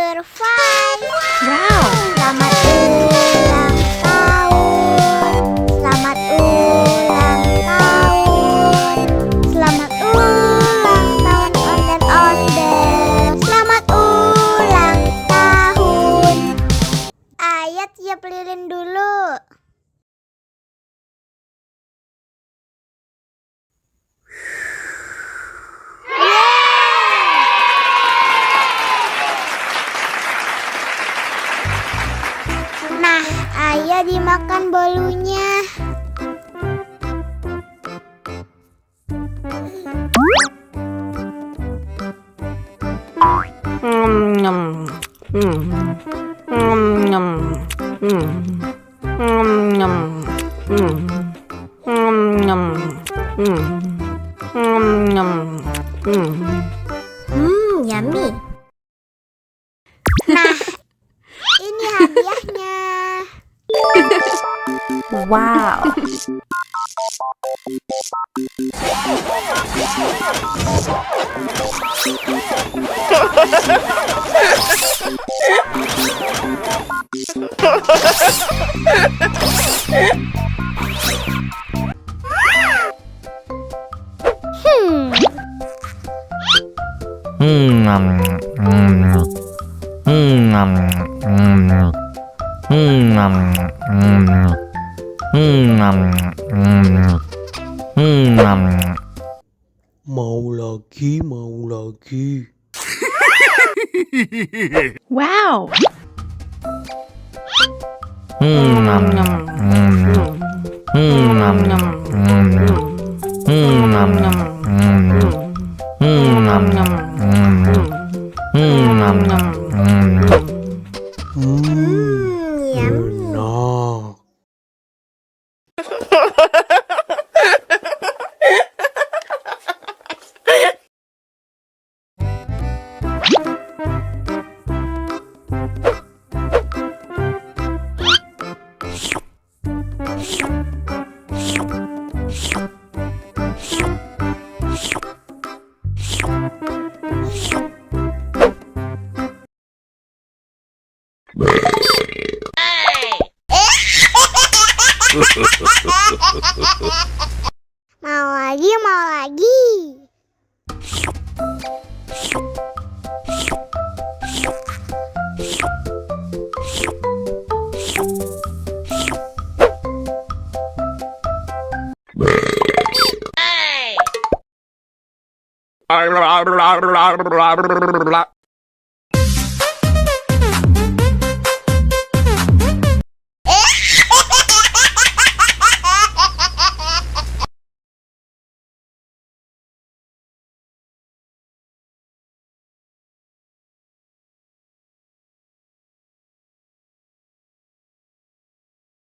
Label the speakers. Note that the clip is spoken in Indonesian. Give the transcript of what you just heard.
Speaker 1: Number 5.
Speaker 2: Wow.
Speaker 1: Selamat ulang tahun. Selamat ulang tahun. Selamat ulang tahun Onden-Onden. Selamat ulang tahun. Ayat tiup lilin dulu. Nah, ayo dimakan bolunya. Yummy. Nah, ini hadiahnya.
Speaker 2: Wow.
Speaker 3: Mau lagi, mau lagi.
Speaker 2: Wow.
Speaker 1: Yummy.
Speaker 3: Enak.
Speaker 1: Mau lagi, mau lagi.